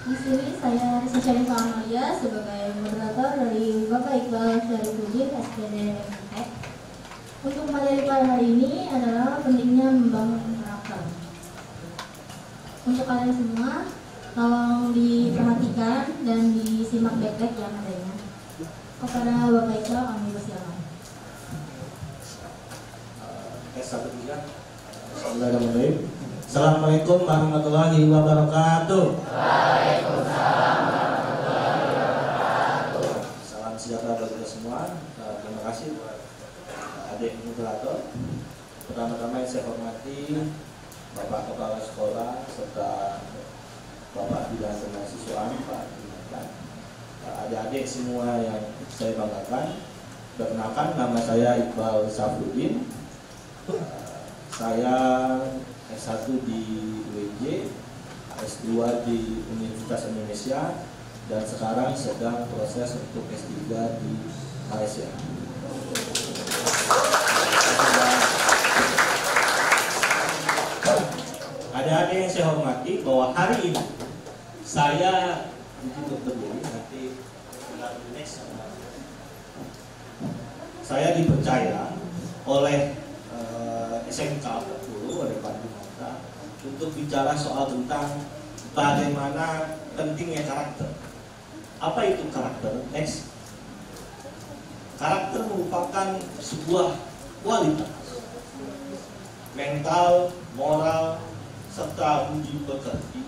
Di sini saya Risa Syarifah Amalia sebagai moderator dari Bapak Iqbal Syarifuddin SPD MTek. Untuk materi pada hari ini adalah pentingnya membangun karakter. Untuk kalian semua, tolong diperhatikan dan disimak baik-baik yang adanya. Kepada Bapak Iqbal, kami persilakan. Assalamualaikum warahmatullahi wabarakatuh. Waalaikumsalam warahmatullahi wabarakatuh. Salam sejahtera bagi kita semua. Terima kasih buat adik moderator. Pertama-tama yang saya hormati Bapak Kepala Sekolah serta Bapak Bidang Kemahasiswaan Pak Dimakan, adik-adik semua yang saya banggakan. Perkenalkan, nama saya Iqbal Syarifuddin. Saya S1 di UNJ, S2 di Universitas Indonesia, dan sekarang sedang proses untuk S3 di Malaysia. Adik-adik yang saya hormati, bahwa hari ini saya untuk berdiri nanti saya dipercaya oleh SMK 40 oleh Pak Dimakan untuk bicara soal tentang bagaimana pentingnya karakter. Apa itu karakter? Next. Karakter merupakan sebuah kualitas mental, moral, serta budi pekerti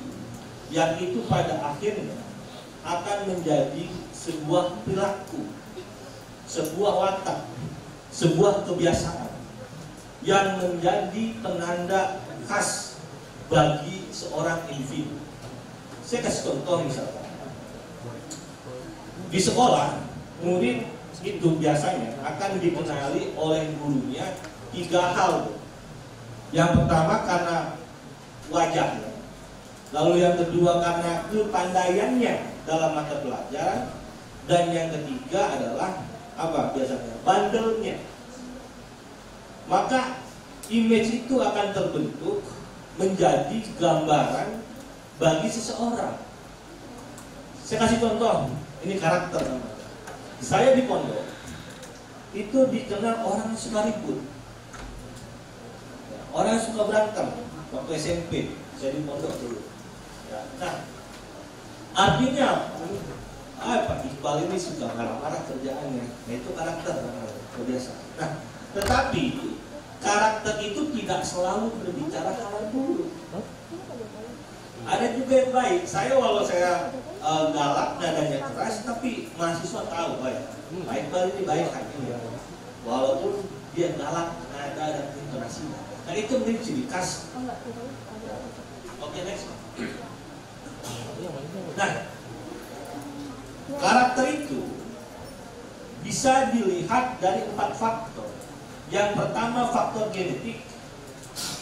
yang itu pada akhirnya akan menjadi sebuah perilaku, sebuah watak, sebuah kebiasaan yang menjadi penanda khas bagi seorang individu. Saya kasih contoh misalkan, di sekolah murid itu biasanya akan dikenali oleh gurunya 3 hal. Yang pertama karena wajahnya, lalu yang kedua karena kepandaiannya dalam mata pelajaran, dan yang ketiga adalah apa biasanya? Bandelnya. Maka image itu akan terbentuk menjadi gambaran bagi seseorang. Saya kasih contoh, ini karakter namanya. Saya di pondok itu dikenal orang suka ribut, orang suka berantem. Waktu SMP saya di pondok dulu. Nah, artinya Pak Iqbal ini suka marah-marah kerjaannya. Nah, itu karakter kebiasaan. Nah, tetapi karakter itu tidak selalu berbicara hal buruk. Ada juga yang baik. Saya walau saya galak, nadanya keras, tapi mahasiswa tahu baik. Pak Iqbal ini baik hatinya. Walaupun dia galak, nada dan intonasinya. Nah, itu menjadi ciri khas. Oke, next. Nah, karakter itu bisa dilihat dari 4 faktor. Yang pertama faktor genetik,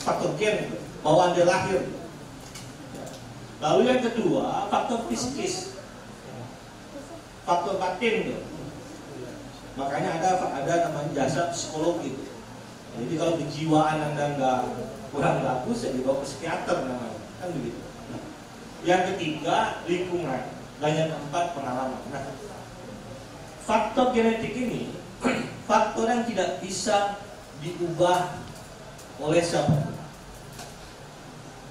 faktor gen, bawaan dari lahir. Lalu yang kedua faktor psikis, faktor batin. Makanya ada namanya jasa psikologi. Jadi kalau kejiwaan Anda nggak kurang bagus, ya dibawa ke psikiater namanya, kan begitu. Yang ketiga lingkungan, dan yang keempat pengalaman. Nah, faktor genetik ini faktor yang tidak bisa diubah oleh siapapun.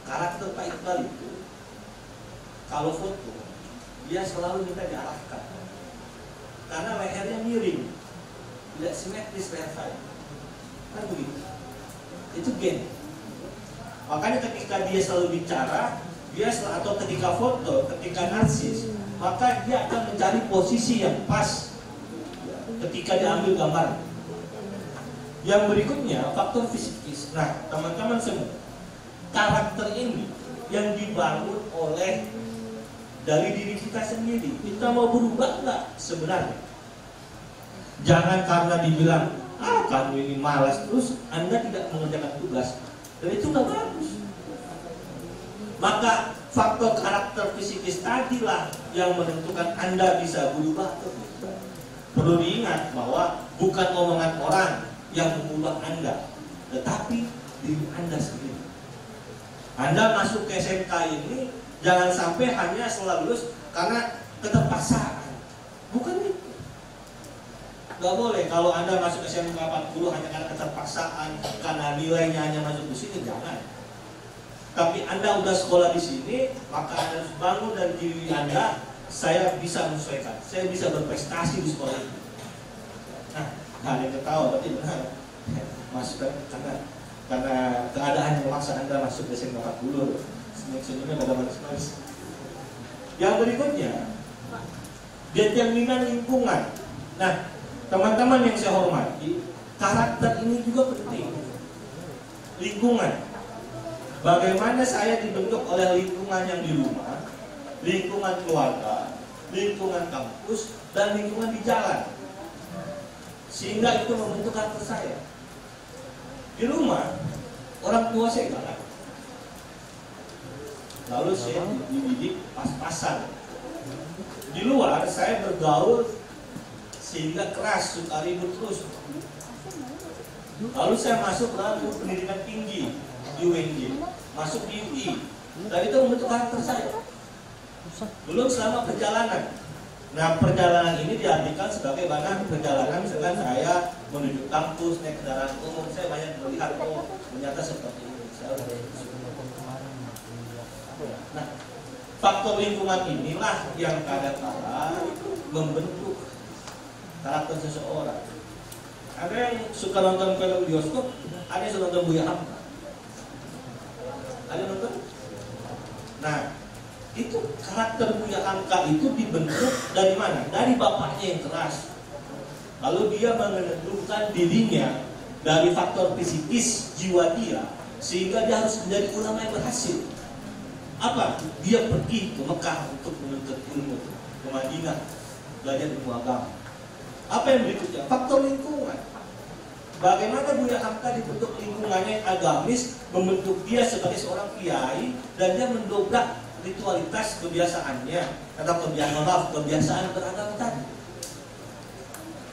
Karakter Pak Iqbal itu, kalau foto, dia selalu minta diarahkan. Karena lehernya miring, tidak simetris leher saya. Kan begitu. Itu gen. Makanya ketika dia selalu bicara, atau ketika foto, ketika narsis, maka dia akan mencari posisi yang pas ketika diambil gambar. Yang berikutnya faktor fisikis. Nah, teman-teman semua, karakter ini yang dibangun oleh dari diri kita sendiri. Kita mau berubah nggak sebenarnya? Jangan karena dibilang kamu ini malas terus Anda tidak mengerjakan tugas, dan itu nggak bagus. Maka faktor karakter fisikis tadilah yang menentukan Anda bisa berubah atau tidak. Perlu diingat bahwa bukan omongan orang yang mengubah Anda, tetapi diri Anda sendiri. Anda masuk ke SMK ini Jangan sampai hanya setelah lulus karena keterpaksaan. Bukan itu. Gak boleh kalau Anda masuk SMK 40 hanya karena keterpaksaan, karena nilainya hanya masuk di sini, jangan. Tapi Anda udah sekolah di sini, maka Anda harus bangun dari diri Anda, saya bisa menyesuaikan, saya bisa berprestasi di sekolah ini. Nah, kalian ketawa, berarti benar. Masuk karena keadaan yang memaksa Anda masuk ke SMK 40. Senyum-senyumnya pada manis-manis. Yang berikutnya, determinan lingkungan. Nah, teman-teman yang saya hormati, karakter ini juga penting. Lingkungan. Bagaimana saya dibentuk oleh lingkungan yang di rumah, lingkungan keluarga, lingkungan kampus, dan lingkungan di jalan. Sehingga itu membentuk karakter saya. Di rumah, orang tua saya galak. Lalu saya dididik pas-pasan. Di luar, saya bergaul sehingga keras, suka ribut terus. Lalu saya masuk ke pendidikan tinggi di UNJ, masuk di UI, dan itu membentuk karakter saya. Belum selama perjalanan. Nah, perjalanan ini diartikan sebagai mana perjalanan misalkan saya menuju kampus, naik kendaraan umum, saya banyak melihat, oh ternyata seperti ini. Nah, faktor lingkungan inilah yang kadang-kadang membentuk karakter seseorang. Ada yang suka nonton film bioskop, ada yang suka nonton Buya Hamka. Ada yang nonton? Nah, itu karakter Buya Hamka itu dibentuk dari mana? Dari bapaknya yang keras. Lalu dia menentukan dirinya dari faktor psikis jiwa dia, sehingga dia harus menjadi ulama yang berhasil. Apa? Dia pergi ke Mekah untuk menuntut ilmu, ke Madinah belajar ilmu agama. Apa yang berikutnya? Faktor lingkungan. Bagaimana Buya Hamka dibentuk lingkungannya yang agamis, membentuk dia sebagai seorang kiai, dan dia mendobrak ritualitas kebiasaannya atau kebiasaan beragama tadi.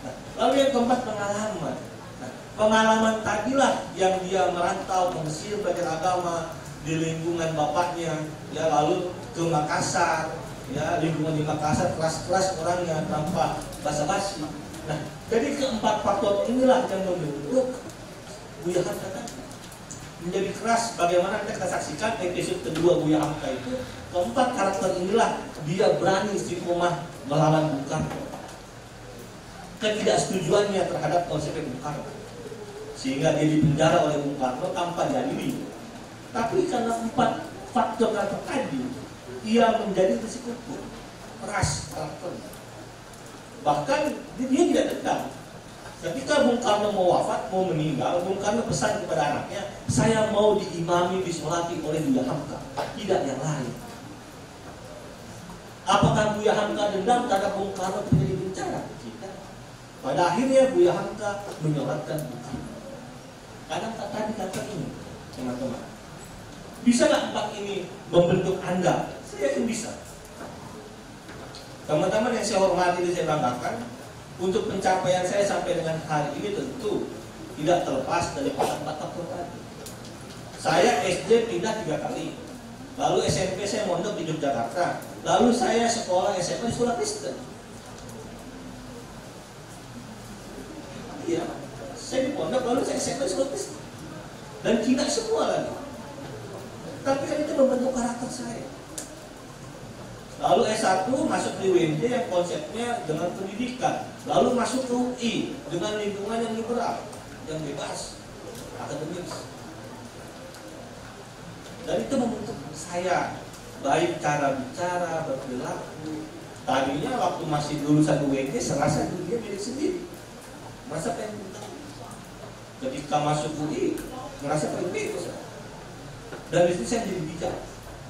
Nah, lalu yang keempat, pengalaman. Nah, pengalaman tadilah yang dia merantau ke Mesir belajar agama di lingkungan bapaknya, ya, lalu ke Makassar, ya, lingkungan di Makassar kelas-kelas orangnya tanpa basa-basi. Nah, jadi keempat faktor inilah yang membentuk Buya Hamka tadi menjadi keras. Bagaimana kita saksikan episode kedua Buya Hamka itu, keempat karakter inilah dia berani istiqomah melawan Bung Karno, ketidaksetujuannya terhadap konsep Bung Karno, sehingga dia dipenjara oleh Bung Karno tanpa diadili. Tapi karena empat faktor karakter tadi, ia menjadi bersikukuh, keras karakternya. Bahkan dia tidak dendam. Ketika Bung Karno mau wafat, mau meninggal, Bung Karno pesan kepada anaknya, saya mau diimami, disolati oleh Buya Hamka, tidak yang lain. Apakah Buya Hamka dendam karena Bung Karno terjadi bencana? Tidak. Pada akhirnya Buya Hamka menyolatkan bukti. Karena tadi kata ini, teman-teman. Bisa nggak empat ini membentuk Anda? Saya yakin bisa. Teman-teman yang saya hormati dan saya banggakan, untuk pencapaian saya sampai dengan hari ini tentu tidak terlepas dari empat faktor tadi. Saya SD pindah 3 kali, lalu SMP saya mondok di Yogyakarta, lalu saya sekolah SMA di sekolah Kristen. Iya, saya di pondok, lalu saya SMP di sekolah Kristen, dan tidak semua lagi. Tapi kan itu membentuk karakter saya. Lalu S1 masuk di UNJ yang konsepnya dengan pendidikan. Lalu masuk ke UI dengan lingkungan yang liberal, yang bebas, akademis. Dan itu membentuk saya, baik cara bicara, berperilaku. Tadinya waktu masih lulusan UNJ serasa dia milik sendiri, merasa pengen pintar. Ketika masuk UI, merasa pengen bebas. Dan itu saya jadi bijak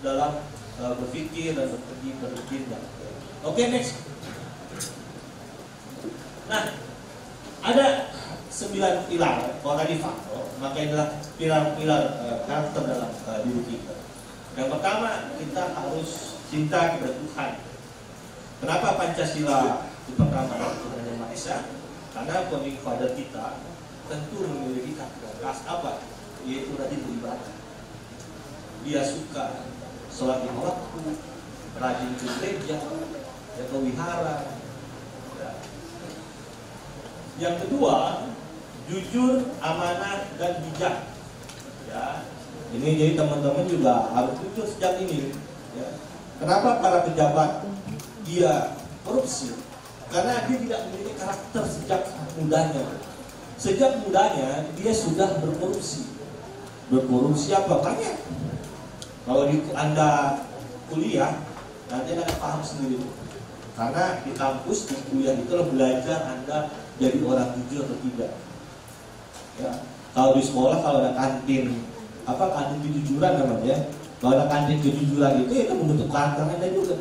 dalam berpikir dan bertindak. Oke, next. Nah, ada 9 pilar kalau tadi faktor, maka inilah pilar-pilar karakter dalam diri kita. Yang pertama, kita harus cinta kepada Tuhan. Kenapa Pancasila itu pertama? Tuhan Yang Maha Esa. Karena founding father kita tentu memiliki karakter apa? Yaitu rajin beribadah. Dia suka sholat lima waktu, rajin ke gereja, ya ke wihara. Ya. Yang kedua, jujur, amanah, dan bijak. Ya, ini jadi teman-teman juga harus jujur sejak ini. Ya. Kenapa para pejabat dia korupsi? Karena dia tidak memiliki karakter sejak mudanya. Sejak mudanya dia sudah berkorupsi. Berkorupsi apa? Banyak. Kalau Anda kuliah, nanti Anda paham sendiri. Karena di kampus, di kuliah itu belajar Anda jadi orang jujur atau tidak. Ya. Kalau di sekolah, kalau ada kantin, kantin kejujuran namanya. Kalau ada kantin kejujuran itu membentuk karakter Anda juga.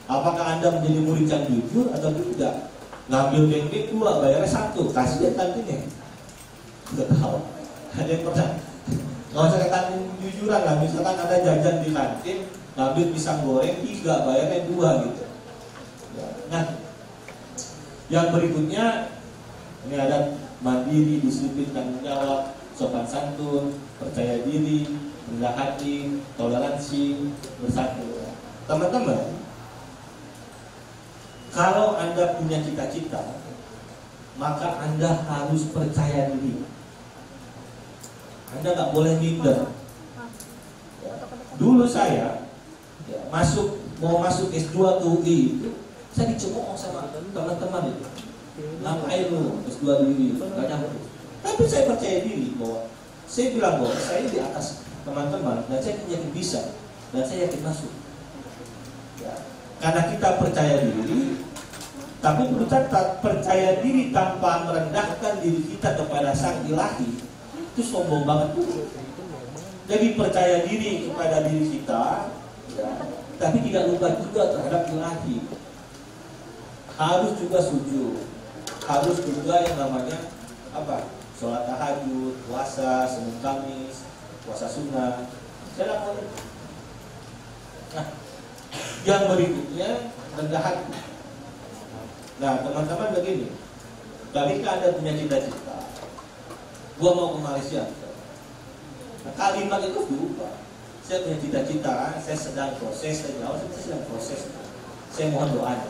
Apakah Anda menjadi murid yang jujur atau tidak? Ngambil tempe 2, bayarnya 1, kasih dia kantinnya. Tidak tahu. Ada yang pernah? Kalau saya kantin kejujuran lah, misalkan Anda jajan di kantin, ngambil pisang goreng 3, bayarnya 2 gitu. Nah, yang berikutnya ini ada mandiri, disiplin, tanggung jawab, sopan santun, percaya diri, rendah hati, toleransi, bersatu. Teman-teman, kalau Anda punya cita-cita, maka Anda harus percaya diri. Anda nggak boleh minder. Dulu saya mau masuk S2 ke UI itu, saya dicemooh sama teman-teman itu. Ngapain lu S2 di UI? Nggak nyampe. Tapi saya percaya diri bahwa saya bilang bahwa saya di atas teman-teman dan saya yakin bisa dan saya yakin masuk. Ya. Karena kita percaya diri, tapi perlu catat, percaya diri tanpa merendahkan diri kita kepada Sang Ilahi itu sombong banget tuh. Jadi percaya diri kepada diri kita, ya, tapi tidak lupa juga terhadap Ilahi. Harus juga sujud, harus juga yang namanya sholat tahajud, puasa, Senin Kamis, puasa sunnah. Saya lakukan. Nah, yang berikutnya rendah hati. Nah, teman-teman begini, ketika Anda punya cita-cita, gua mau ke Malaysia. Nah, kalimat itu berubah. Saya punya cita-cita, saya sedang proses, saya sedang proses. Saya mohon doanya.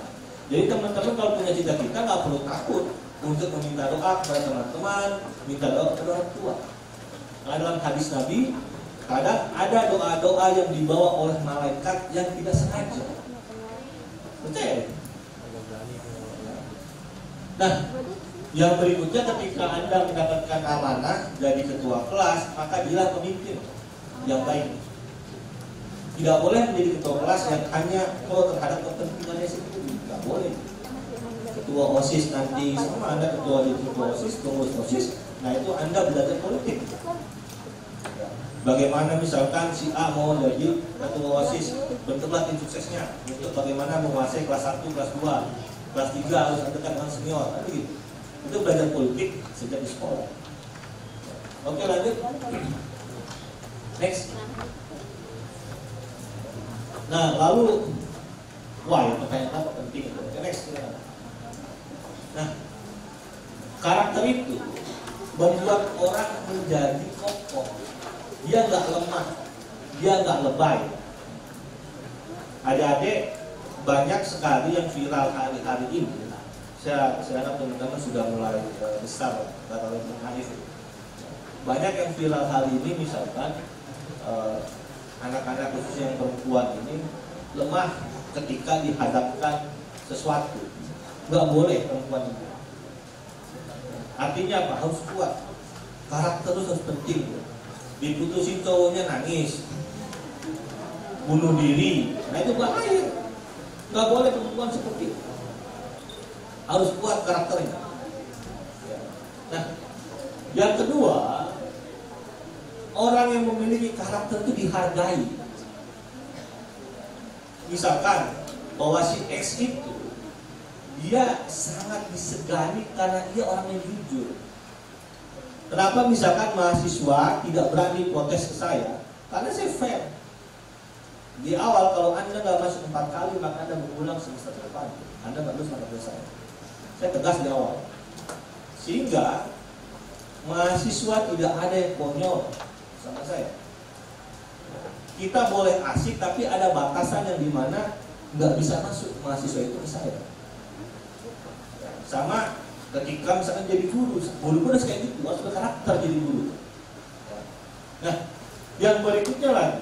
Jadi teman-teman kalau punya cita-cita nggak perlu takut untuk meminta doa kepada teman-teman, minta doa kepada orang tua. Nah, dalam hadis Nabi, kadang ada doa-doa yang dibawa oleh malaikat yang tidak sengaja. Percaya? Nah, yang berikutnya ketika Anda mendapatkan amanah jadi ketua kelas, maka jadilah pemimpin yang baik. Tidak boleh menjadi ketua kelas yang hanya terhadap kepentingannya sendiri. Tidak boleh. Ketua OSIS nanti sama Anda ketua OSIS, pengurus OSIS. Nah itu Anda belajar politik. Bagaimana misalkan si A mau jadi ketua OSIS, bentuklah tim suksesnya. Untuk bagaimana menguasai kelas 1, kelas 2, kelas 3 harus ada dengan senior. Gitu. Itu belajar politik sejak di sekolah. Oke, lanjut. Next. Nah, lalu pertanyaan apa penting? Oke, next. Nah, karakter itu membuat orang menjadi kokoh. Dia nggak lemah, dia nggak lebay. Adik-adik, banyak sekali yang viral hari-hari ini. Saya harap teman-teman sudah mulai besar atau menangis. Banyak yang viral hari ini, misalkan anak-anak khususnya yang perempuan ini lemah ketika dihadapkan sesuatu. Nggak boleh perempuan itu. Artinya apa? Harus kuat. Karakter itu harus penting. Diputusin cowoknya nangis, bunuh diri. Nah itu bahaya. Nggak boleh perempuan seperti itu. Harus kuat karakternya. Nah, yang kedua, orang yang memiliki karakter itu dihargai. Misalkan bahwa si X itu dia sangat disegani karena dia orang yang jujur. Kenapa misalkan mahasiswa tidak berani protes ke saya? Karena saya fair. Di awal kalau Anda nggak masuk 4 kali, maka Anda mengulang semester depan. Anda nggak lulus mata kuliah saya. Saya tegas di awal. Sehingga mahasiswa tidak ada yang konyol sama saya. Kita boleh asik, tapi ada batasan yang dimana nggak bisa masuk mahasiswa itu ke saya. Sama ketika misalkan jadi guru pun harus kayak gitu, harus berkarakter jadi guru. Nah, yang berikutnya lagi,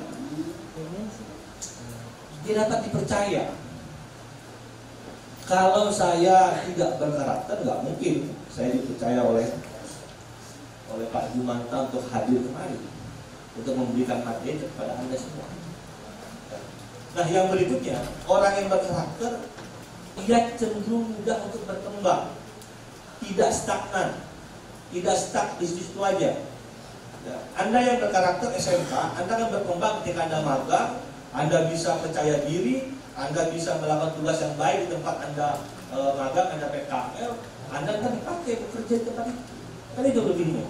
dia dapat dipercaya. Kalau saya tidak berkarakter, nggak mungkin saya dipercaya oleh Pak Jumanta untuk hadir kemari untuk memberikan materi kepada Anda semua. Nah, yang berikutnya, orang yang berkarakter dia cenderung mudah untuk berkembang, tidak stagnan, tidak stuck di situ aja. Ya, Anda yang berkarakter SMK, Anda akan berkembang ketika Anda magang, Anda bisa percaya diri, Anda bisa melakukan tugas yang baik di tempat Anda magang, Anda PKL, Anda akan dipakai bekerja di tempat itu. Kan itu begini.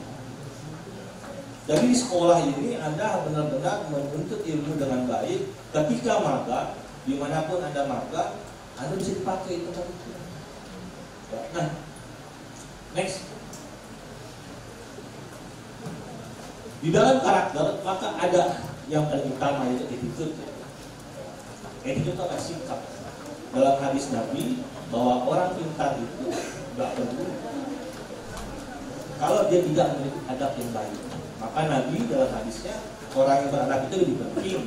Jadi di sekolah ini Anda benar-benar menuntut ilmu dengan baik. Ketika magang, dimanapun Anda magang, Anda bisa dipakai di tempat itu. Nah, next. Di dalam karakter maka ada yang paling utama yaitu attitude. Attitude itu adalah sikap. Dalam hadis Nabi bahwa orang pintar itu tidak perlu kalau dia tidak memiliki adab yang baik. Maka Nabi dalam hadisnya orang yang beradab itu lebih penting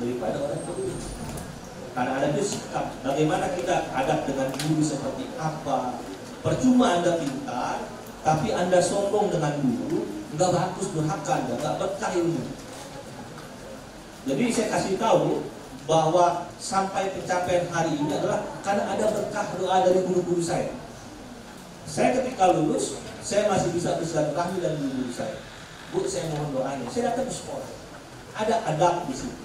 daripada orang yang perlu. Karena adab itu sikap. Bagaimana kita adab dengan guru seperti apa? Percuma Anda pintar, tapi Anda sombong dengan guru, nggak bagus, durhaka Anda, nggak berkah ilmu. Jadi saya kasih tahu bahwa sampai pencapaian hari ini adalah karena ada berkah doa dari guru-guru saya. Saya ketika lulus, saya masih bisa bersilaturahmi dengan guru saya. Bu, saya mohon doanya. Saya datang ke sekolah. Ada adab di situ.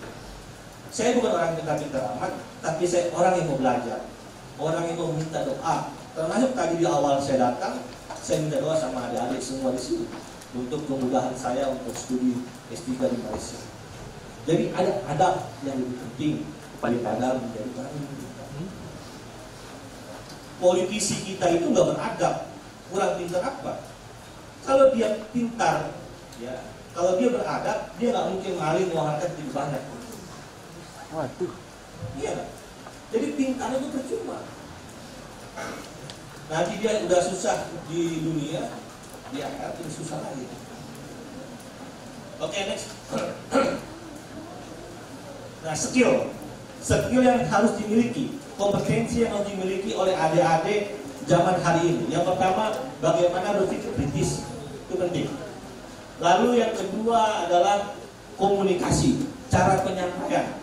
Saya bukan orang yang pintar-pintar amat, tapi saya orang yang mau belajar, orang yang mau minta doa. Termasuk tadi di awal saya datang, saya minta doa sama adik-adik semua di sini untuk kemudahan saya untuk studi S3 di Malaysia. Jadi ada adab yang lebih penting daripada menjadi orang yang pintar. Politisi kita itu nggak beradab, kurang pintar apa? Kalau dia pintar, ya, kalau dia beradab, dia nggak mungkin maling uang harta lebih banyak. Waduh. Iya, jadi pintar itu percuma. Nanti dia udah susah di dunia, di akhirat lebih susah lagi. Oke, next. Nah, skill yang harus dimiliki, kompetensi yang harus dimiliki oleh adik-adik zaman hari ini. Yang pertama, bagaimana berpikir kritis, itu penting. Lalu yang kedua adalah komunikasi, cara penyampaian.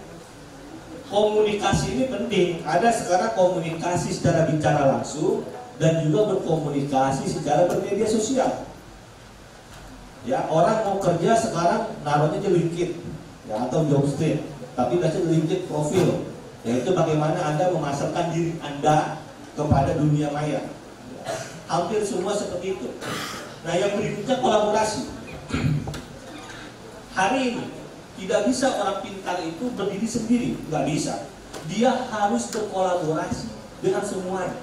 Komunikasi ini penting. Ada sekarang komunikasi secara bicara langsung dan juga berkomunikasi secara bermedia sosial. Ya, orang mau kerja sekarang naruhnya di LinkedIn, ya, atau Jobstreet, tapi biasanya di LinkedIn profil, yaitu bagaimana Anda memasarkan diri Anda kepada dunia maya. Hampir semua seperti itu. Nah, yang berikutnya kolaborasi. Hari ini tidak bisa orang pintar itu berdiri sendiri, nggak bisa. Dia harus berkolaborasi dengan semuanya,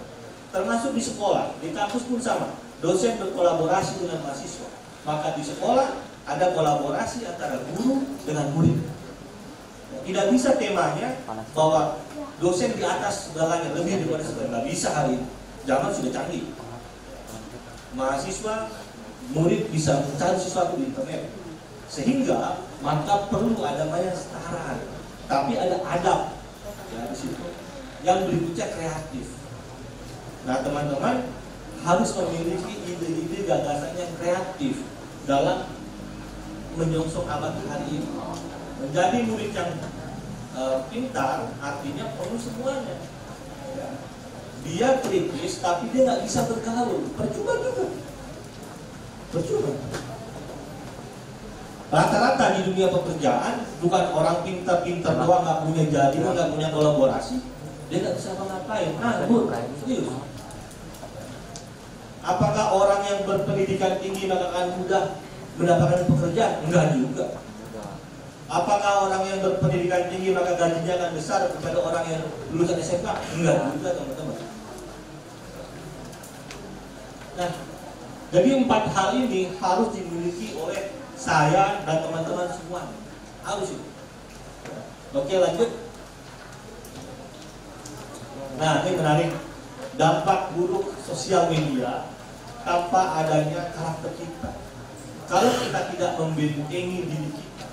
termasuk di sekolah, di kampus pun sama. Dosen berkolaborasi dengan mahasiswa. Maka di sekolah ada kolaborasi antara guru dengan murid. Tidak bisa temanya bahwa dosen di atas segalanya, lebih daripada segalanya. Nggak bisa hari ini. Zaman sudah canggih. Mahasiswa, murid bisa mencari sesuatu di internet. Sehingga maka perlu ada banyak kesetaraan, tapi ada adab ya, di situ. Yang berikutnya kreatif. Nah, teman-teman harus memiliki ide-ide gagasan yang kreatif dalam menyongsong abad hari ini. Menjadi murid yang pintar artinya perlu semuanya. Ya. Dia kritis, tapi dia nggak bisa bergaul. Percuma juga. Percuma. Rata-rata di dunia pekerjaan bukan orang pintar-pintar doang, nggak punya jaringan, nggak punya kolaborasi, dia nggak bisa ngapain. Serius. Apakah orang yang berpendidikan tinggi maka akan mudah mendapatkan pekerjaan? Enggak juga. Apakah orang yang berpendidikan tinggi maka gajinya akan besar kepada orang yang lulusan SMK? Enggak juga, teman-teman. Nah, jadi 4 hal ini harus dimiliki oleh saya dan teman-teman semua. Harus itu. Oke, lanjut. Nah, ini menarik. Dampak buruk sosial media tanpa adanya karakter kita. Kalau kita tidak membentengi diri kita,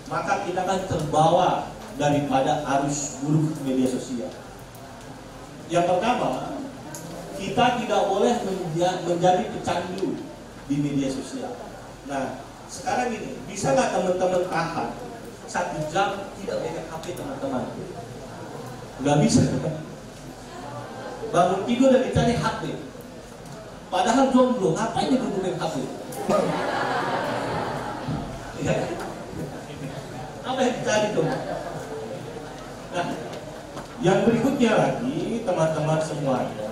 maka kita akan terbawa daripada arus buruk media sosial. Yang pertama, kita tidak boleh menjadi pecandu di media sosial. Nah, sekarang ini, bisa nggak teman-teman tahan 1 jam tidak pegang HP teman-teman? Nggak bisa. Bangun tidur dan dicari HP. Padahal jomblo, ngapain digunakan HP? Ya. Apa yang dicari dong? Nah, yang berikutnya lagi, teman-teman semuanya,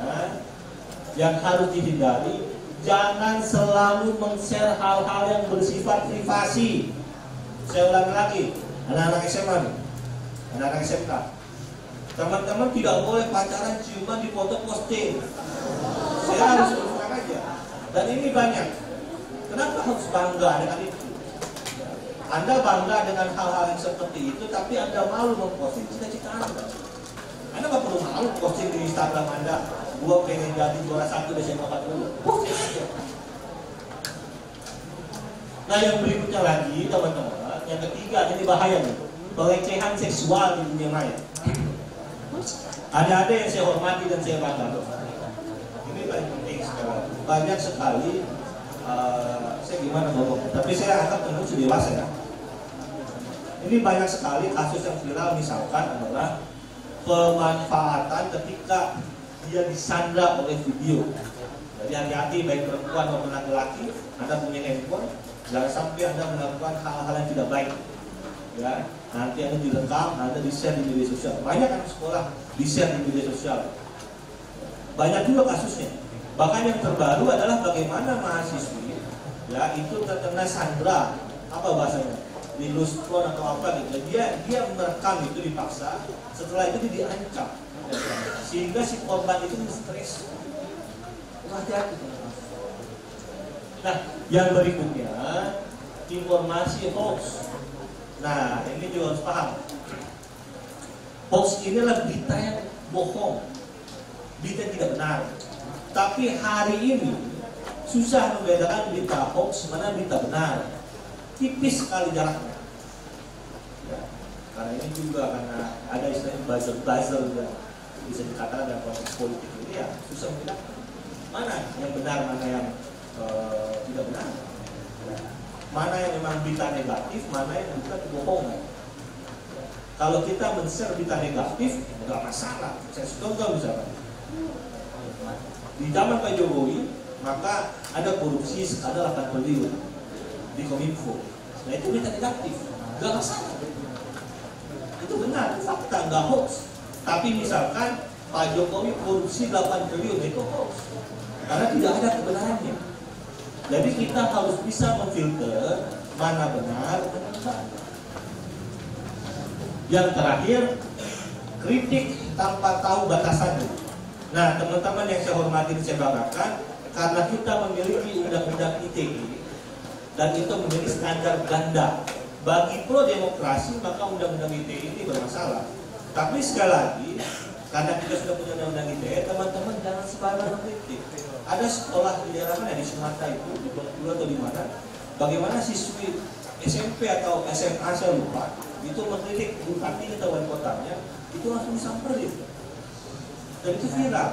yang harus dihindari, jangan selalu men-share hal-hal yang bersifat privasi. Saya ulangi lagi, anak-anak SMA nih, anak-anak SMK, teman-teman tidak boleh pacaran ciuman di foto posting. Saya harus teruskan aja. Dan ini banyak. Kenapa harus bangga dengan itu? Anda bangga dengan hal-hal yang seperti itu, tapi Anda malu memposting cita-cita Anda. Anda nggak perlu malu posting di Instagram Anda, gua pengen jadi juara 1 di SMA 40. Posting aja. Nah, yang berikutnya lagi, teman-teman, yang ketiga, ini bahaya nih, pelecehan seksual di dunia maya. Ada yang saya hormati dan saya bangga. Ini paling penting sekarang. Banyak sekali, saya gimana ngomong, tapi saya anggap menurut sudah dewasa ya. Ini banyak sekali kasus yang viral, misalkan adalah pemanfaatan ketika dia disandra oleh video. Jadi hati-hati, baik perempuan maupun laki-laki, Anda punya handphone, jangan sampai Anda melakukan hal-hal yang tidak baik. Ya, nanti Anda direkam, Anda di-share di media sosial. Banyak anak sekolah di-share di media sosial. Banyak juga kasusnya. Bahkan yang terbaru adalah bagaimana mahasiswi, ya, itu terkena sandra, apa bahasanya, di luspon atau apa gitu. Dia merekam itu dipaksa, setelah itu dia diancam, sehingga si korban itu stres. Hati-hati. Nah, yang berikutnya, informasi hoax. Nah, ini juga harus paham. Hoax ini adalah berita yang bohong, berita yang tidak benar. Tapi hari ini susah membedakan berita hoax mana berita benar. Tipis sekali jaraknya. Ya, karena ini juga karena ada istilah buzzer juga, bisa dikatakan dalam konteks politik ini ya susah membedakan mana yang benar, mana yang tidak benar. Mana yang memang berita negatif, mana yang bukan kebohongan. Kalau kita men-share berita negatif, nggak masalah. Saya contoh misalkan, di zaman Pak Jokowi, maka ada korupsi ada 8 triliun di Kominfo. Nah itu berita negatif, nggak masalah. Itu benar, fakta, nggak hoax. Tapi misalkan Pak Jokowi korupsi 8 triliun, itu hoax. Karena tidak ada kebenarannya. Jadi kita harus bisa memfilter mana benar, mana enggak. Yang terakhir, kritik tanpa tahu batasannya. Nah, teman-teman yang saya hormati dan saya banggakan, karena kita memiliki undang-undang ITE dan itu menjadi standar ganda. Bagi pro demokrasi, maka undang-undang ITE ini bermasalah. Tapi sekali lagi, karena kita sudah punya undang-undang ITE, teman-teman jangan sembarangan kritik. Ada sekolah di daerah mana, di Sumatera itu, di Bengkulu atau di mana, bagaimana siswi SMP atau SMA saya lupa, itu mengkritik bupati atau wali kotanya, itu langsung disamperin. Dan itu viral.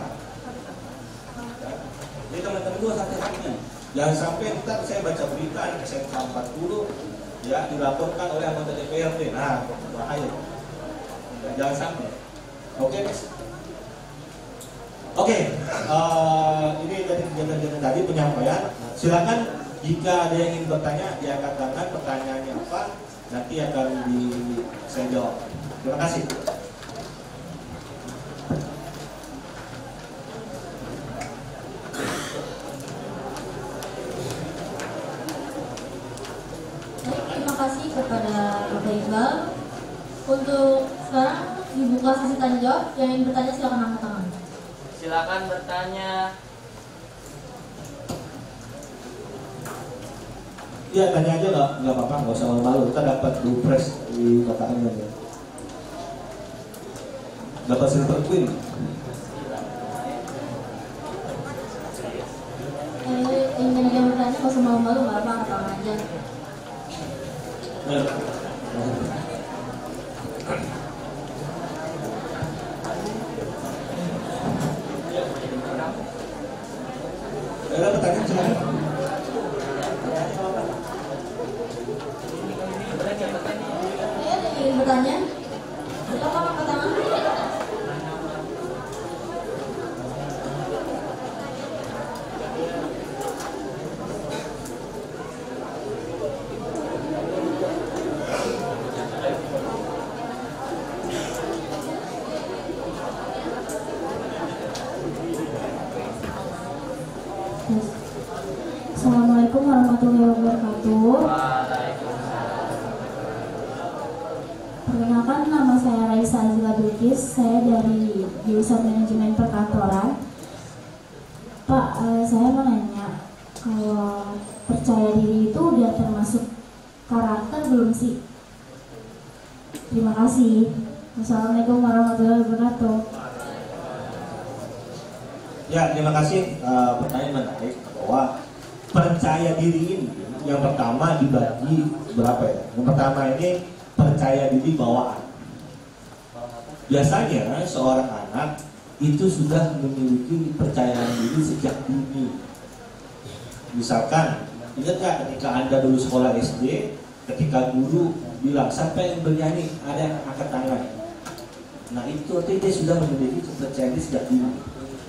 Ya. Jadi teman-teman juga hati-hati. Jangan sampai ntar saya baca berita anak SMK 40 ya dilaporkan oleh anggota DPRD. Nah, bahaya. Ya, jangan sampai. Oke, guys. Oke, ini dari kegiatan tadi penyampaian. Silakan jika ada yang ingin bertanya, diangkat tangan, pertanyaannya apa, nanti akan saya jawab. Terima kasih. Terima kasih kepada Bapak Iqbal. Untuk sekarang dibuka sesi tanya jawab. Yang ingin bertanya silakan angkat tangan. Silakan bertanya. Iya, tanya aja nggak apa-apa, nggak usah malu-malu. Kita dapat dupres di kotaan ya. Dapat Silver Queen. Ingin aja bertanya, kalau semua malu nggak apa aja. Nah. Ada pertanyaan silakan. Ingin bertanya? Silakan angkat tangan. Assalamualaikum warahmatullahi wabarakatuh. Perkenalkan, nama saya Raisa Azila Bilkis. Saya dari jurusan manajemen perkantoran. Pak, saya mau nanya, kalau percaya diri itu udah termasuk karakter belum sih? Terima kasih. Wassalamualaikum warahmatullahi wabarakatuh. Ya, terima kasih. Pertanyaan menarik bahwa percaya diri ini yang pertama dibagi berapa ya? Yang pertama ini percaya diri bawaan. Biasanya seorang anak itu sudah memiliki percayaan diri sejak dini. Misalkan, ingat nggak ketika Anda dulu sekolah SD, ketika guru bilang siapa yang bernyanyi, ada yang angkat tangan. Nah itu artinya dia sudah memiliki kepercayaan diri sejak dini.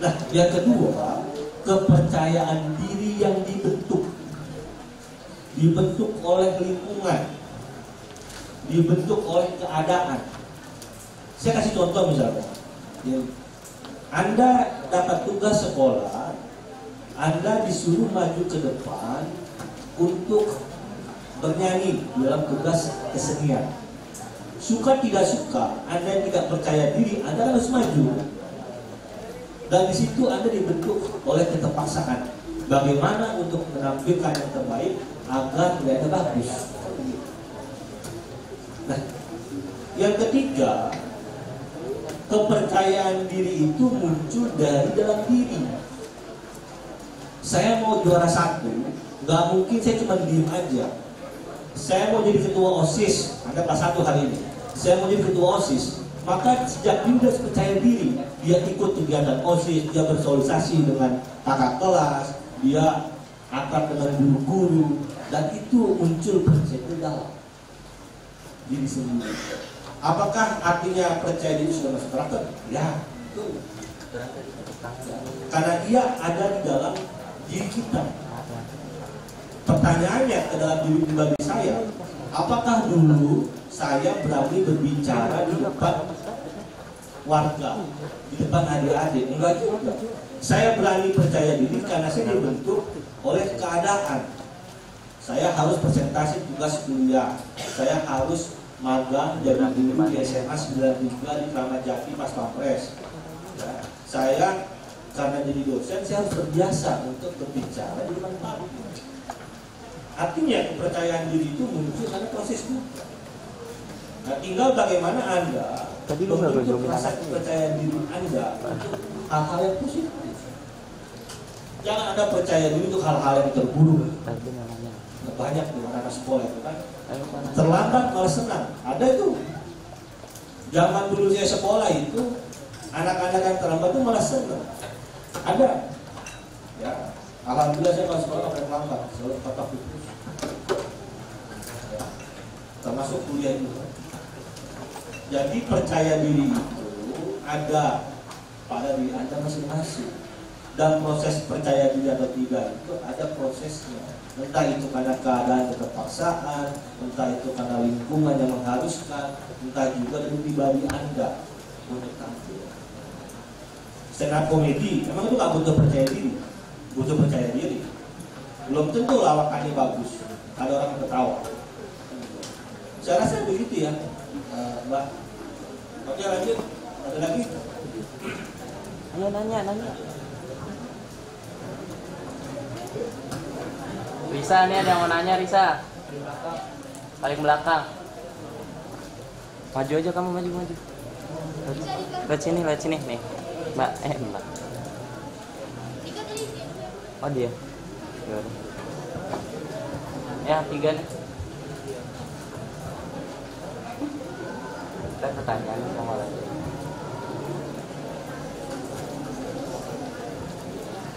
Nah yang kedua, kepercayaan diri yang dibentuk oleh lingkungan, dibentuk oleh keadaan. Saya kasih contoh misalnya, Anda dapat tugas sekolah, Anda disuruh maju ke depan untuk bernyanyi dalam tugas kesenian. Suka tidak suka, Anda tidak percaya diri, Anda harus maju. Dan di situ Anda dibentuk oleh keterpaksaan. Bagaimana untuk menampilkan yang terbaik agar terlihat bagus. Nah, yang ketiga, kepercayaan diri itu muncul dari dalam diri. Saya mau juara satu, nggak mungkin saya cuma diem aja. Saya mau jadi ketua OSIS, Anda kelas 1 hari ini. Saya mau jadi ketua OSIS, maka sejak dia sudah percaya diri, dia ikut kegiatan OSIS, dia bersosialisasi dengan kakak kelas, dia akrab dengan guru-guru, dan itu muncul percaya dalam diri sendiri. Apakah artinya percaya diri sudah masuk karakter? Ya, itu. Karena dia ada di dalam diri kita. Pertanyaannya ke dalam diri pribadi saya, apakah dulu saya berani berbicara di depan warga, di depan adik-adik? Enggak juga. Saya berani percaya diri karena saya dibentuk oleh keadaan. Saya harus presentasi tugas kuliah, saya harus magang jadi guru di SMA 93 di Kramat Jati pas Pampres. Ya, saya karena jadi dosen, saya harus terbiasa untuk berbicara di depan publik. Artinya kepercayaan diri itu muncul karena proses itu. Nah, tinggal bagaimana Anda membentuk rasa kepercayaan diri Anda untuk hal-hal yang positif. Jangan Anda percaya diri untuk hal-hal yang terburuk. Banyak di anak sekolah itu kan terlambat malah senang. Ada itu. Zaman dulu saya sekolah itu anak-anak yang terlambat itu malah senang. Ada. Ya, alhamdulillah saya kalau sekolah pakai terlambat, selalu patah putus. Ya, termasuk kuliah juga. Jadi percaya diri itu ada pada diri Anda masing-masing. Dan proses percaya diri atau tidak itu ada prosesnya. Entah itu karena keadaan keterpaksaan, entah itu karena lingkungan yang mengharuskan, entah juga dari pribadi Anda untuk tampil. Stand up comedy, memang itu nggak butuh percaya diri, butuh percaya diri. Belum tentu lawakannya bagus, ada orang yang ketawa. Saya rasa begitu ya, Mbak. Oke lanjut, ada lagi? Ayo nanya. Risa, nih ada yang mau nanya, Risa. Paling belakang. Maju aja kamu, maju. Bisa lihat sini nih. Mbak, Mbak. Oh dia. Yaudah. Ya, 3 nih. Kita pertanyaan sama lagi.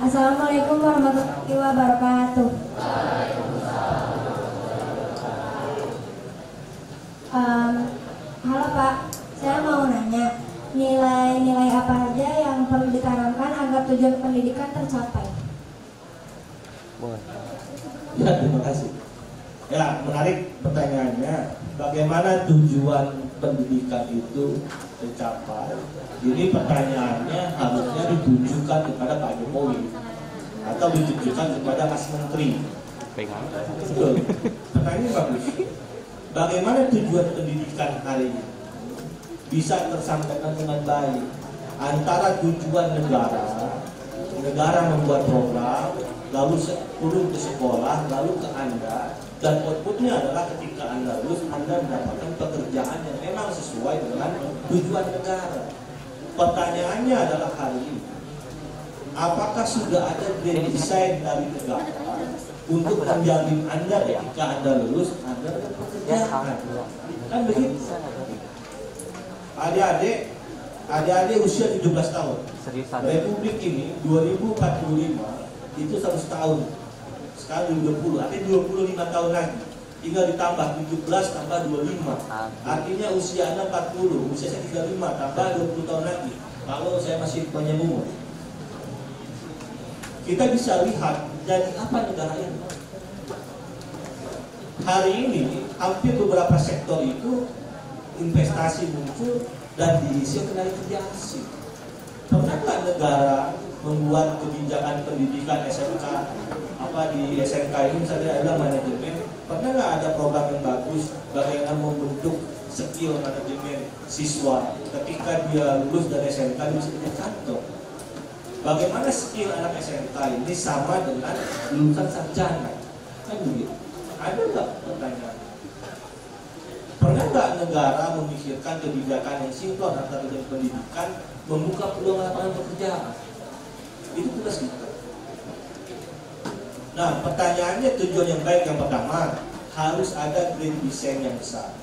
Assalamualaikum warahmatullahi wabarakatuh. Halo Pak, saya mau nanya nilai-nilai apa aja yang perlu ditanamkan agar tujuan pendidikan tercapai? Boleh. Ya, terima kasih. Ya, menarik pertanyaannya. Bagaimana tujuan pendidikan itu tercapai? Jadi pertanyaannya harusnya ditujukan kepada Pak Jokowi atau ditujukan kepada Mas Menteri. Pegang. Betul. Pertanyaannya bagus. Bagaimana tujuan pendidikan hari ini bisa tersampaikan dengan baik antara tujuan negara membuat program, lalu turun ke sekolah, lalu ke Anda, dan outputnya adalah ketika Anda lulus, Anda mendapatkan pekerjaan yang memang sesuai dengan tujuan negara. Pertanyaannya adalah hari ini, apakah sudah ada grand design dari negara untuk menjamin Anda ketika Anda lulus, Anda dapat pekerjaan? Kan begitu. Adik-adik usia 17 tahun. Republik ini 2045 itu 100 tahun. Sekarang 20, artinya 25 tahun lagi. Tinggal ditambah 17 tambah 25. Artinya usia Anda 40, usia saya 35 tambah 20 tahun lagi. Kalau saya masih banyak umur. Kita bisa lihat jadi apa negara ini. Hari ini hampir beberapa sektor itu investasi muncul dan diisi tenaga kerja asing. Pernah nggak negara membuat kebijakan pendidikan SMK di SMK ini misalnya adalah manajemen? Pernah nggak ada program yang bagus bagaimana membentuk skill manajemen siswa ketika dia lulus dari SMK dia bisa jadi kantor? Bagaimana skill anak SMK ini sama dengan lulusan sarjana? Kan begitu. Ada nggak pertanyaan? Pernah nggak negara memikirkan kebijakan yang sinkron antara dengan pendidikan membuka peluang lapangan pekerjaan? Itu tugas kita. Nah, pertanyaannya tujuan yang baik yang pertama harus ada grand design yang besar.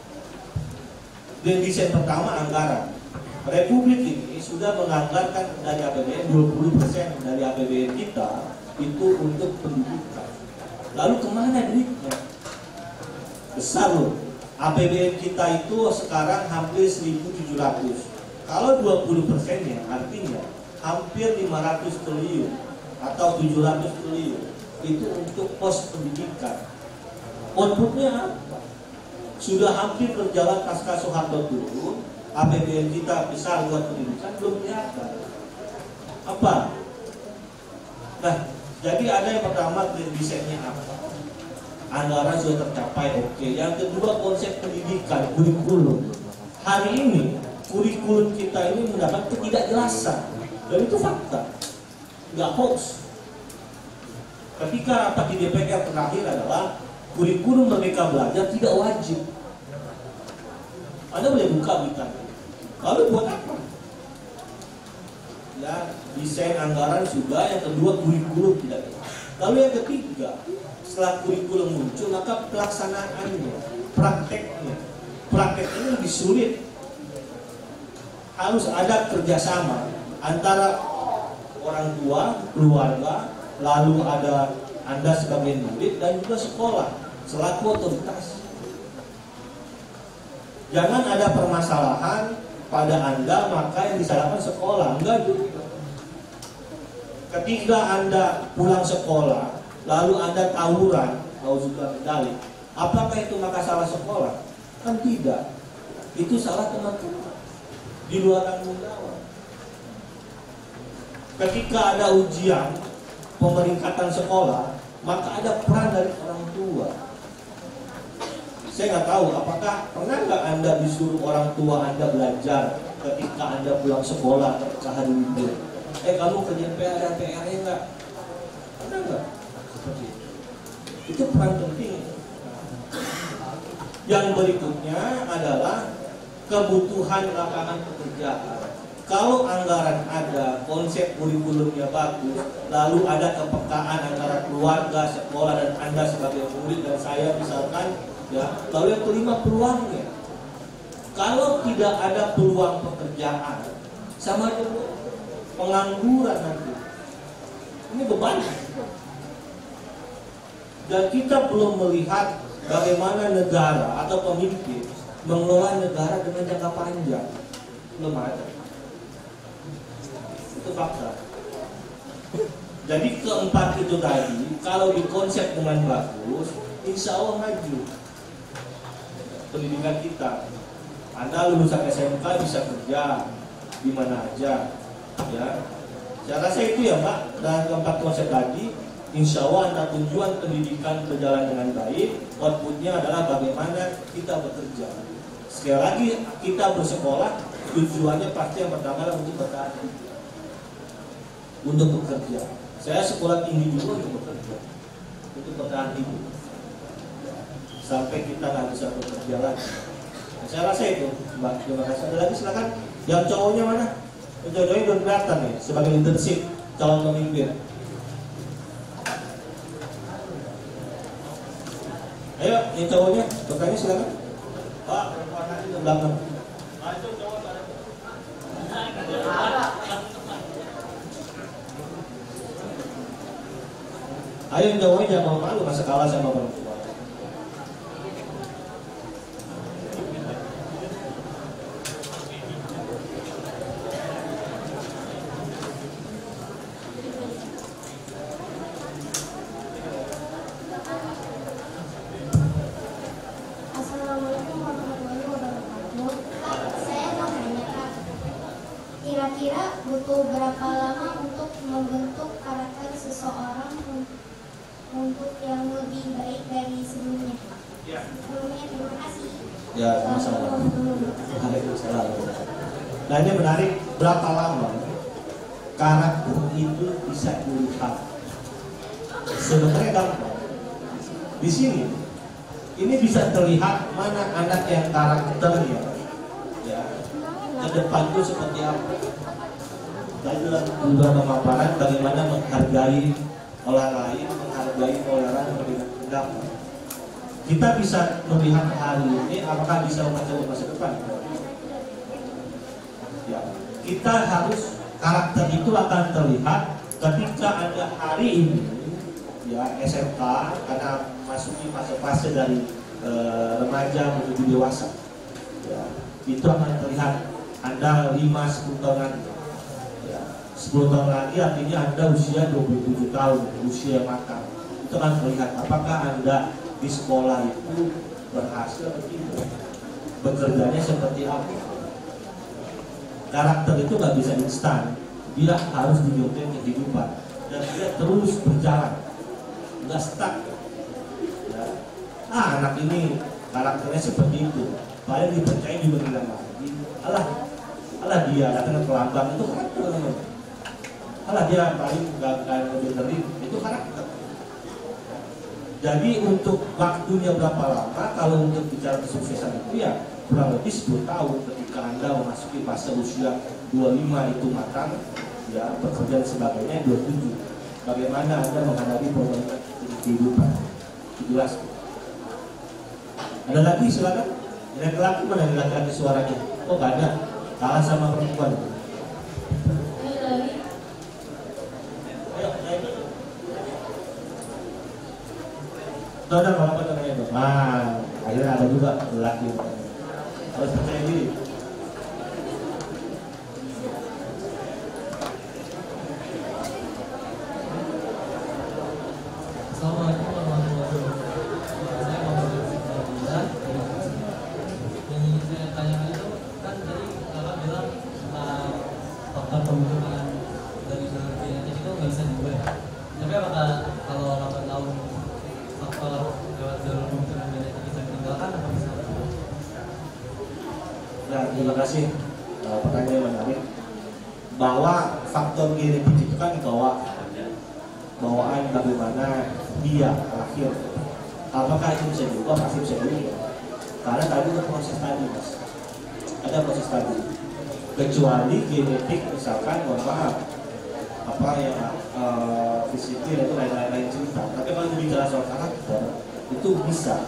Grand design pertama anggaran. Republik ini sudah menganggarkan dari APBN 20% dari APBN kita itu untuk pendidikan. Lalu kemana duitnya? Besar loh. APBN kita itu sekarang hampir 1.700. Kalau 20%-nya artinya hampir 500 triliun atau 700 triliun itu untuk pos pendidikan. Outputnya apa? Sudah hampir berjalan pasca Soeharto turun, APBN kita besar buat pendidikan belum kelihatan. Apa? Nah, jadi ada yang pertama desainnya apa? Anggaran sudah tercapai, oke. Yang kedua konsep pendidikan, kurikulum. Hari ini kurikulum kita ini mendapat ketidakjelasan dan itu fakta, nggak hoax. Ketika rapat di DPR terakhir adalah kurikulum Merdeka Belajar tidak wajib. Anda boleh buka berita. Lalu buat apa? Ya, desain anggaran sudah, yang kedua kurikulum tidak. Lalu yang ketiga, setelah kurikulum muncul, maka pelaksanaannya, prakteknya lebih sulit. Harus ada kerjasama antara orang tua, keluarga, lalu ada Anda sebagai murid dan juga sekolah selaku otoritas. Jangan ada permasalahan pada Anda maka yang disalahkan sekolah. Enggak juga. Ketika Anda pulang sekolah lalu Anda tawuran, juga medali, apakah itu maka salah sekolah? Kan tidak. Itu salah teman-teman di luar tanggung jawab. Ketika ada ujian pemeringkatan sekolah, maka ada peran dari orang tua. Saya nggak tahu apakah pernah nggak Anda disuruh orang tua Anda belajar ketika Anda pulang sekolah ketika hari libur. Kamu kerjaan PR-nya nggak? Pernah nggak? Seperti itu. Itu peran penting. Yang berikutnya adalah kebutuhan lapangan pekerjaan. Kalau anggaran ada, konsep kurikulumnya bagus, lalu ada kepekaan antara keluarga, sekolah, dan Anda sebagai murid dan saya misalkan, ya, lalu yang kelima peluangnya. Kalau tidak ada peluang pekerjaan, sama dengan pengangguran nanti. Ini beban. Dan kita belum melihat bagaimana negara atau pemimpin mengelola negara dengan jangka panjang. Belum ada. Itu fakta. Jadi keempat itu tadi, kalau dikonsep dengan bagus, insya Allah maju pendidikan kita. Anda lulusan SMK bisa kerja di mana aja, ya. Saya rasa itu ya Pak. Dan keempat konsep tadi, insya Allah Anda tujuan pendidikan berjalan dengan baik. Outputnya adalah bagaimana kita bekerja. Sekali lagi kita bersekolah, tujuannya pasti yang pertama adalah untuk bertahan hidup, untuk bekerja. Saya sekolah tinggi juga untuk bekerja, untuk bertahan hidup, sampai kita nggak bisa bekerja lagi. Nah, saya rasa itu, Mbak. Terima kasih. Ada lagi silakan. Yang cowoknya mana? Yang cowoknya belum kelihatan nih sebagai internship calon pemimpin. Ayo, yang cowoknya bertanya silakan. Pak, ke belakang. Ayo yang cowoknya jangan malu masa kalah sama perempuan. Assalamualaikum warahmatullahi wabarakatuh. Saya mau nanya Kak, kira-kira butuh berapa lama untuk membentuk karakter seseorang untuk yang lebih baik dari sebelumnya? Sebelumnya terima kasih. Ya, masalah. Waalaikumsalam. Nah, ini menarik. Berapa lama karakter itu bisa dilihat? Sebenarnya gampang. Di sini, ini bisa terlihat mana anak yang karakternya, ya, ke depan itu seperti apa. Tadi dalam beberapa paparan bagaimana menghargai orang lain, menghargai orang dengan pendapat. Kita bisa melihat hari ini apakah bisa membantu masa depan. Ya, kita harus karakter itu akan terlihat ketika ada hari ini, ya, SMK, karena masuki fase-fase dari remaja menuju dewasa. Ya, itu akan terlihat Anda 5-10 tahun lagi. 10 tahun lagi artinya Anda usia 27 tahun, usia matang. Itu akan terlihat apakah Anda di sekolah itu berhasil atau tidak, bekerjanya seperti apa. Karakter itu nggak bisa instan, dia harus dinyutin kehidupan dan dia terus berjalan, nggak stuck. Ya. Anak ini karakternya seperti itu, paling dipercaya juga bilang lagi, alah dia datang ke lambang itu karakter. Alah dia paling gak lebih terima, itu karakter. Jadi untuk waktunya berapa lama, kalau untuk bicara kesuksesan itu ya kurang lebih 10 tahun ketika Anda memasuki fase usia 25 itu matang, ya, pekerjaan sebagainya 27. Bagaimana Anda menghadapi problem kehidupan? Jelas. Ada lagi silakan. Laki-laki mana laki-laki suaranya? Oh gak ada, kalah sama perempuan. Saudara apa namanya itu? Nah, akhirnya ada juga lelaki. Harus percaya diri. Assalamualaikum warahmatullahi wabarakatuh. Saya mau berbicara. Yang saya tanyakan itu kan tadi kakak bilang faktor pembentukan dari genetik itu nggak bisa diubah. Tapi apakah kalau 8 tahun faktor lewat jalur pembentukan genetik bisa ditinggalkan atau bisa? Ya, terima kasih. Pertanyaan menarik. Bahwa faktor genetik itu kan bawaan bagaimana dia lahir. Apakah itu bisa diubah? Pasti bisa diubah. Karena tadi ada proses tadi, Mas. Ada proses tadi. kecuali genetik misalkan, mohon maaf, apa ya, fisik itu lain cerita. Tapi kalau bicara soal karakter itu bisa.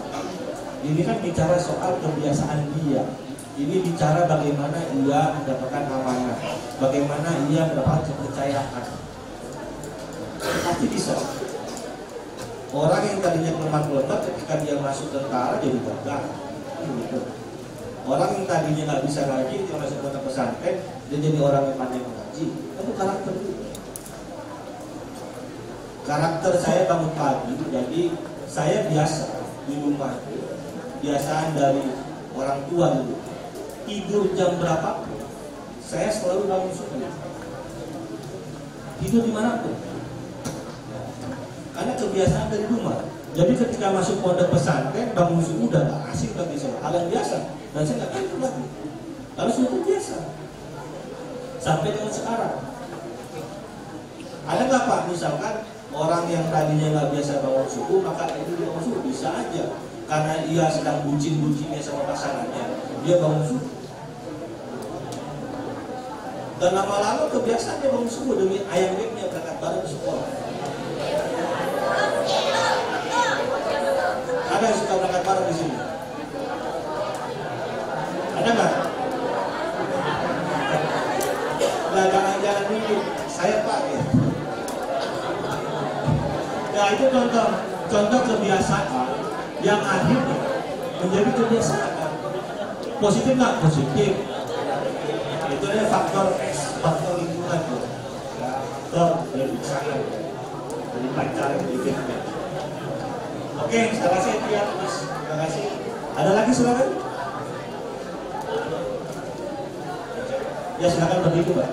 Ini kan bicara soal kebiasaan dia. Ini bicara bagaimana ia mendapatkan amanah, bagaimana ia mendapat kepercayaan. Pasti bisa. Orang yang tadinya kelemah kelemah ketika dia masuk tentara jadi gagah. Gitu. Orang yang tadinya nggak bisa ngaji, dia masuk pondok pesantren, dia jadi orang yang pandai mengaji. Itu karakter itu. Karakter saya bangun pagi, jadi saya biasa di rumah, biasaan dari orang tua dulu. Tidur jam berapa? Saya selalu bangun subuh. Tidur dimanapun. Karena kebiasaan dari rumah. Jadi ketika masuk pondok pesantren, bangun subuh udah gak asing bagi saya, hal yang biasa. Dan saya nggak tidur lagi. Lalu sudah biasa. Sampai dengan sekarang. Ada nggak Pak, misalkan orang yang tadinya nggak biasa bangun subuh, maka itu bangun subuh? Bisa aja. Karena ia sedang bucin-bucinnya sama pasangannya, dia bangun subuh. Dan lama-lama kebiasaan dia bangun subuh demi ayam bebeknya berangkat bareng ke sekolah. Ada yang suka berangkat bareng di sini? Ada nggak? Nah, jangan dulu. Saya Pak ya. Nah, itu contoh kebiasaan yang akhirnya menjadi kebiasaan. Positif nggak? Positif. Itu adalah faktor X, faktor lingkungan tuh. Faktor dari pasangan, dari pacar, dari kita. Oke, saya kasih ya, Mas. Terima kasih. Ada lagi silakan? Ya silakan berdiri, Pak.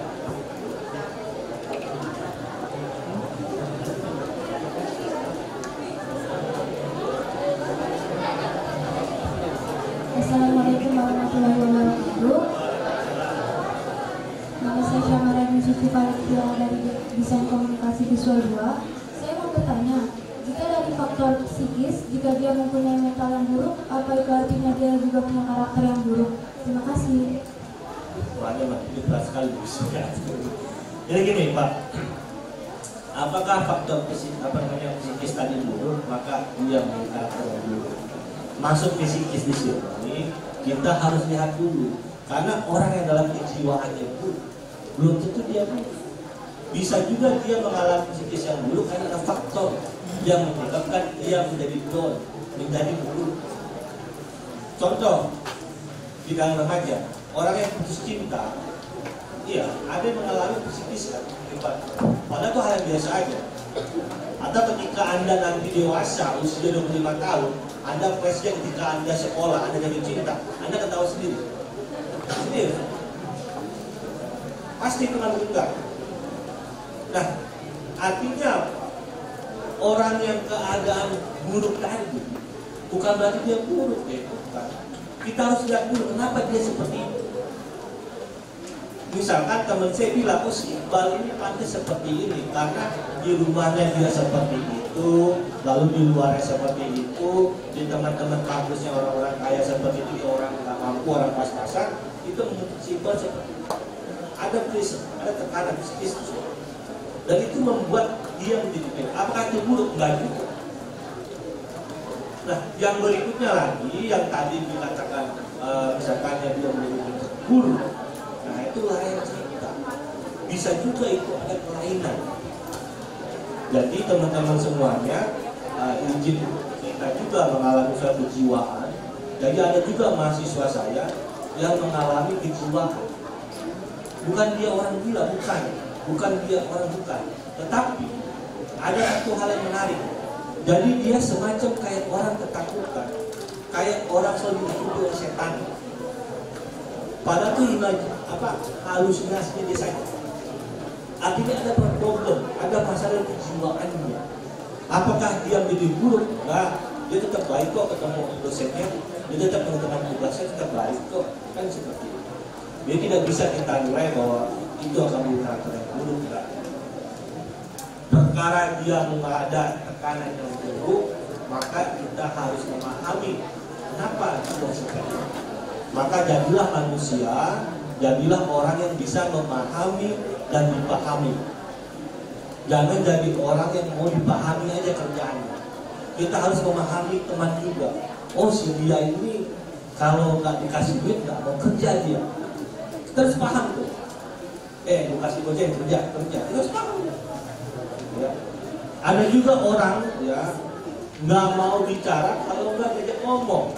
Assalamualaikum warahmatullahi wabarakatuh. Nama saya Syamara Yusuf Fatia dari Desain Komunikasi Visual 2. Saya mau bertanya, jika dari faktor psikis, jika dia mempunyai mental yang buruk, apa itu artinya dia juga punya karakter yang buruk? Terima kasih. Ada Pak, itu berat sekali. Jadi gini Pak, apakah faktor psikis tadi buruk, maka dia punya karakter yang buruk? Masuk psikis di sini, kita harus lihat dulu. Karena orang yang dalam kejiwaannya buruk, belum tentu dia buruk. Bisa juga dia mengalami psikis yang buruk karena ada faktor yang menyebabkan dia menjadi down, menjadi buruk. Contoh, di dalam remaja, orang yang putus cinta, iya, ada yang mengalami psikis hebat. Padahal itu hal yang biasa aja. Atau ketika Anda nanti dewasa, usia 25 tahun, Anda flashback ketika Anda sekolah, Anda jatuh cinta, Anda ketawa sendiri. Sendiri. Pasti pernah berubah. Nah, artinya orang yang keadaan buruk tadi bukan berarti dia buruk ya. Bukan. Kita harus lihat dulu kenapa dia seperti itu. Misalkan teman saya bilang, oh si Iqbal ini pantas seperti ini karena di rumahnya dia seperti itu, lalu di luarnya seperti itu, di teman-teman kampusnya orang-orang kaya seperti itu, orang nggak mampu, orang pas-pasan, itu membentuk si Iqbal seperti itu. Ada pressure, ada tekanan psikis, dan itu membuat dia menjadi buruk. Apakah itu buruk? Enggak juga. Nah, yang berikutnya lagi, yang tadi dikatakan misalkan dia menjadi buruk. Nah itu lain cerita. Bisa juga itu ada kelainan. Jadi teman-teman semuanya izin kita juga mengalami suatu kejiwaan. Jadi ada juga mahasiswa saya yang mengalami kejiwaan. Bukan dia orang gila, bukan dia orang bukan. Tetapi ada satu hal yang menarik. Jadi dia semacam kayak orang ketakutan, kayak orang selalu dituduh oleh setan. Padahal itu halusinasinya dia saja. Artinya ada problem, ada masalah kejiwaannya. Apakah dia menjadi buruk? Enggak, dia tetap baik kok ketemu dosennya, dia tetap mengerjakan tugasnya, tetap baik kok. Kan seperti itu. Dia tidak bisa kita nilai bahwa itu akan menjadi karakter yang buruk. Enggak. Perkara dia ada tekanan yang buruk, maka kita harus memahami kenapa dia seperti itu. Maka jadilah manusia Jadilah orang yang bisa memahami dan dipahami. Jangan jadi orang yang mau dipahami aja kerjaannya. Kita harus memahami teman juga. Oh, si dia ini kalau nggak dikasih duit nggak mau kerja dia. Kita harus paham tuh. Lu kasih gojek kerja. Kita harus paham. Ya. Ada juga orang ya nggak mau bicara kalau nggak diajak ngomong.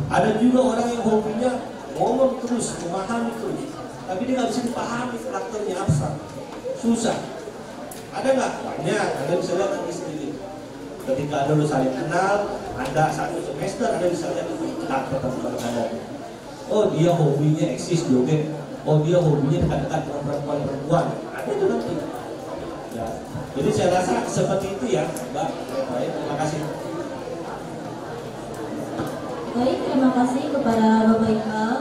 Ada juga orang yang hobinya ngomong terus, memahami terus, tapi dia nggak bisa dipahami karakternya abstrak, susah. Ada nggak? Banyak. Anda bisa lihat nanti sendiri. Ketika Anda saling kenal, Anda satu semester, Anda bisa lihat karakter teman Anda. Oh, dia hobinya eksis joget. Oh, dia hobinya dekat-dekat dengan perempuan-perempuan. Ada itu nanti. Ya. Jadi saya rasa seperti itu ya, Mbak. Baik, terima kasih. Baik, terima kasih kepada Bapak Iqbal.